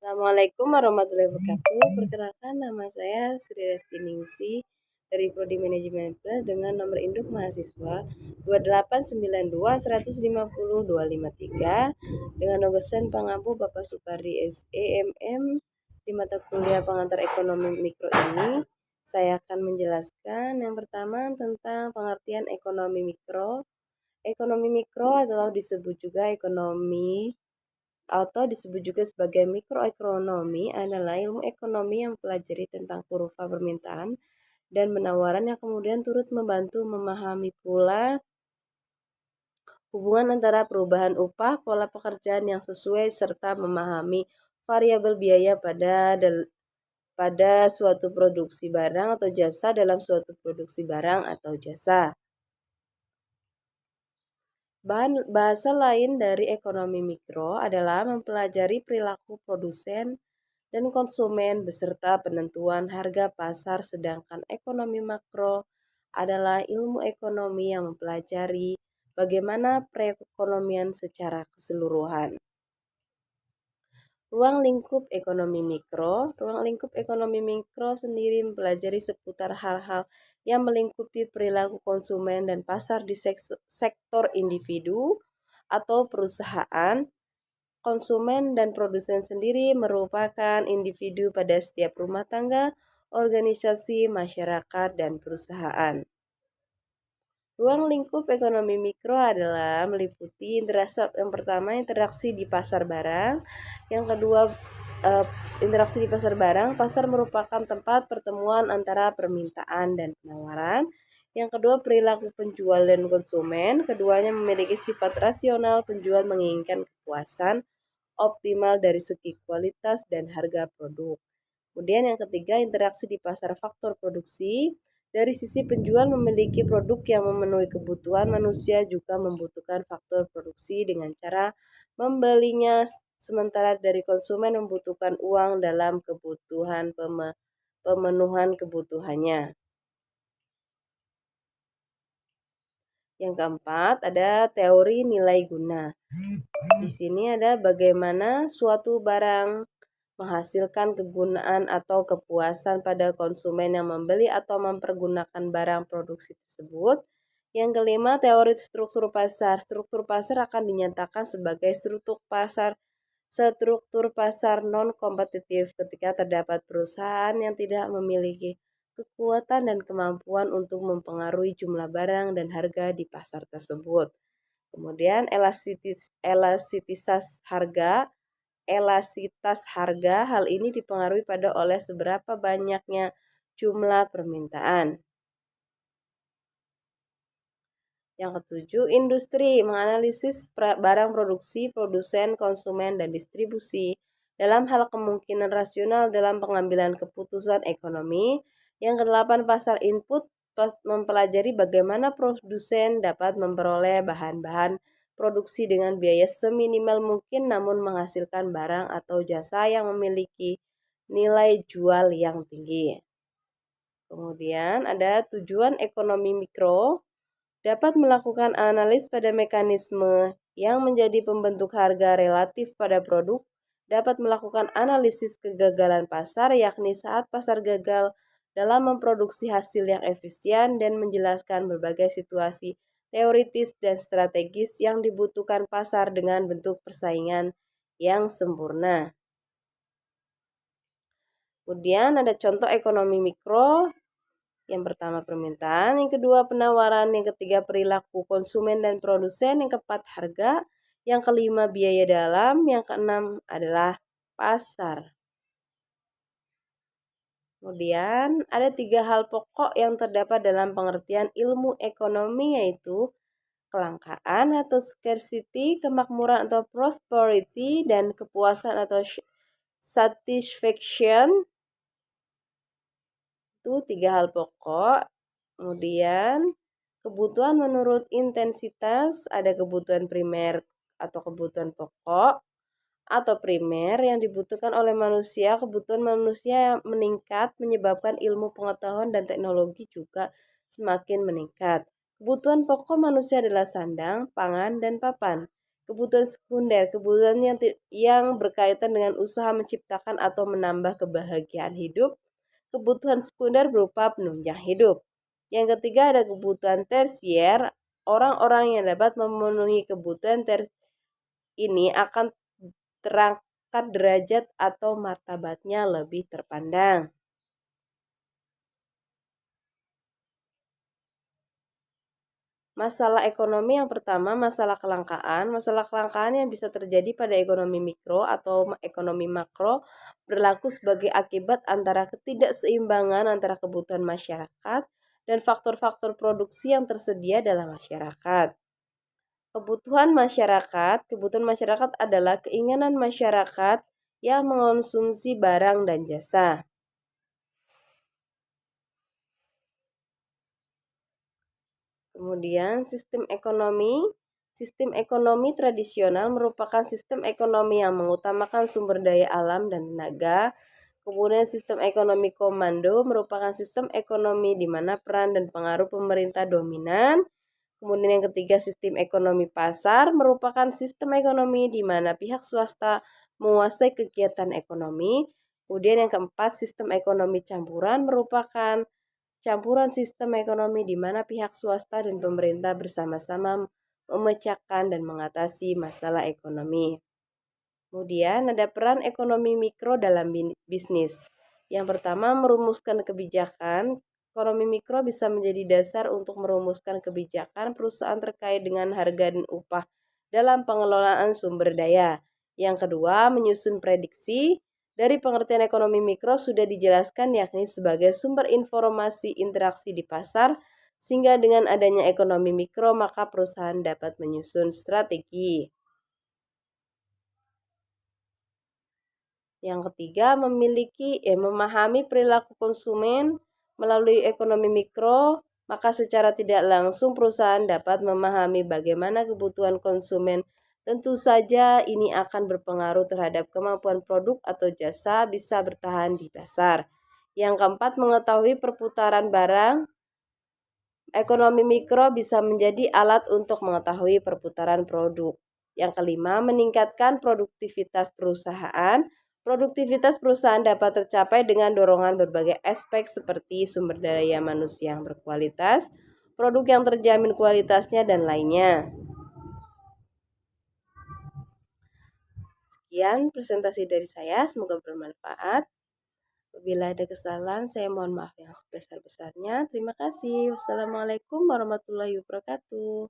Assalamualaikum warahmatullahi wabarakatuh. Perkenalkan, nama saya Sri Restiningsih dari Prodi Manajemen Plus dengan nomor induk mahasiswa 2892150 253 dengan dosen pengampu Bapak Supardi SEMM di mata kuliah pengantar ekonomi mikro ini. Saya akan menjelaskan yang pertama tentang pengertian ekonomi mikro. Ekonomi mikro atau disebut juga ekonomi atau disebut juga sebagai mikroekonomi adalah ilmu ekonomi yang mempelajari tentang kurva permintaan dan penawaran yang kemudian turut membantu memahami pula hubungan antara perubahan upah, pola pekerjaan yang sesuai, serta memahami variabel biaya pada suatu produksi barang atau jasa dalam suatu produksi barang atau jasa. Bahasa lain dari ekonomi mikro adalah mempelajari perilaku produsen dan konsumen beserta penentuan harga pasar, sedangkan ekonomi makro adalah ilmu ekonomi yang mempelajari bagaimana perekonomian secara keseluruhan. Ruang lingkup ekonomi mikro. Ruang lingkup ekonomi mikro sendiri mempelajari seputar hal-hal yang melingkupi perilaku konsumen dan pasar di sektor individu atau perusahaan. Konsumen dan produsen sendiri merupakan individu pada setiap rumah tangga, organisasi, masyarakat, dan perusahaan. Ruang lingkup ekonomi mikro adalah meliputi yang pertama interaksi di pasar barang, yang kedua interaksi di pasar barang. Pasar merupakan tempat pertemuan antara permintaan dan penawaran. Yang kedua perilaku penjual dan konsumen. Keduanya memiliki sifat rasional. Penjual menginginkan kepuasan optimal dari segi kualitas dan harga produk. Kemudian yang ketiga interaksi di pasar faktor produksi. Dari sisi penjual memiliki produk yang memenuhi kebutuhan, manusia juga membutuhkan faktor produksi dengan cara membelinya, sementara dari konsumen membutuhkan uang dalam kebutuhan pemenuhan kebutuhannya. Yang keempat ada teori nilai guna. Di sini ada bagaimana suatu barang menghasilkan kegunaan atau kepuasan pada konsumen yang membeli atau mempergunakan barang produksi tersebut. Yang kelima, teori struktur pasar. Struktur pasar akan dinyatakan sebagai struktur pasar non-kompetitif ketika terdapat perusahaan yang tidak memiliki kekuatan dan kemampuan untuk mempengaruhi jumlah barang dan harga di pasar tersebut. Kemudian elastisitas harga, hal ini dipengaruhi oleh seberapa banyaknya jumlah permintaan. Yang ketujuh, industri menganalisis barang produksi, produsen, konsumen, dan distribusi dalam hal kemungkinan rasional dalam pengambilan keputusan ekonomi. Yang kedelapan, pasar input mempelajari bagaimana produsen dapat memperoleh bahan-bahan produksi dengan biaya seminimal mungkin namun menghasilkan barang atau jasa yang memiliki nilai jual yang tinggi. Kemudian ada tujuan ekonomi mikro, dapat melakukan analis pada mekanisme yang menjadi pembentuk harga relatif pada produk, dapat melakukan analisis kegagalan pasar, yakni saat pasar gagal dalam memproduksi hasil yang efisien, dan menjelaskan berbagai situasi teoritis dan strategis yang dibutuhkan pasar dengan bentuk persaingan yang sempurna. Kemudian ada contoh ekonomi mikro. Yang pertama permintaan, yang kedua penawaran, yang ketiga perilaku konsumen dan produsen, yang keempat harga, yang kelima biaya dalam, yang keenam adalah pasar. Kemudian ada 3 hal pokok yang terdapat dalam pengertian ilmu ekonomi, yaitu kelangkaan atau scarcity, kemakmuran atau prosperity, dan kepuasan atau satisfaction. Itu 3 hal pokok. Kemudian kebutuhan menurut intensitas, ada kebutuhan primer atau kebutuhan pokok atau primer yang dibutuhkan oleh manusia. Kebutuhan manusia meningkat menyebabkan ilmu pengetahuan dan teknologi juga semakin meningkat. Kebutuhan pokok manusia adalah sandang, pangan, dan papan. Kebutuhan sekunder, kebutuhan yang berkaitan dengan usaha menciptakan atau menambah kebahagiaan hidup. Kebutuhan sekunder berupa penunjang hidup. Yang ketiga ada kebutuhan tersier. Orang-orang yang dapat memenuhi kebutuhan ini akan terangkat derajat atau martabatnya lebih terpandang. Masalah ekonomi yang pertama, masalah kelangkaan. Masalah kelangkaan yang bisa terjadi pada ekonomi mikro atau ekonomi makro berlaku sebagai akibat antara ketidakseimbangan antara kebutuhan masyarakat dan faktor-faktor produksi yang tersedia dalam masyarakat. Kebutuhan masyarakat adalah keinginan masyarakat yang mengonsumsi barang dan jasa. Kemudian sistem ekonomi tradisional merupakan sistem ekonomi yang mengutamakan sumber daya alam dan tenaga. Kemudian sistem ekonomi komando merupakan sistem ekonomi di mana peran dan pengaruh pemerintah dominan. Kemudian yang ketiga, sistem ekonomi pasar merupakan sistem ekonomi di mana pihak swasta menguasai kegiatan ekonomi. Kemudian yang keempat, sistem ekonomi campuran merupakan campuran sistem ekonomi di mana pihak swasta dan pemerintah bersama-sama memecahkan dan mengatasi masalah ekonomi. Kemudian ada peran ekonomi mikro dalam bisnis. Yang pertama, merumuskan kebijakan. Ekonomi mikro bisa menjadi dasar untuk merumuskan kebijakan perusahaan terkait dengan harga dan upah dalam pengelolaan sumber daya. Yang kedua, menyusun prediksi. Dari pengertian ekonomi mikro sudah dijelaskan yakni sebagai sumber informasi interaksi di pasar, sehingga dengan adanya ekonomi mikro maka perusahaan dapat menyusun strategi. Yang ketiga, memahami perilaku konsumen melalui ekonomi mikro, maka secara tidak langsung perusahaan dapat memahami bagaimana kebutuhan konsumen. Tentu saja ini akan berpengaruh terhadap kemampuan produk atau jasa bisa bertahan di pasar. Yang keempat, mengetahui perputaran barang. Ekonomi mikro bisa menjadi alat untuk mengetahui perputaran produk. Yang kelima, meningkatkan produktivitas perusahaan. Produktivitas perusahaan dapat tercapai dengan dorongan berbagai aspek seperti sumber daya manusia yang berkualitas, produk yang terjamin kualitasnya, dan lainnya. Sekian presentasi dari saya, semoga bermanfaat. Apabila ada kesalahan, saya mohon maaf yang sebesar-besarnya. Terima kasih. Wassalamualaikum warahmatullahi wabarakatuh.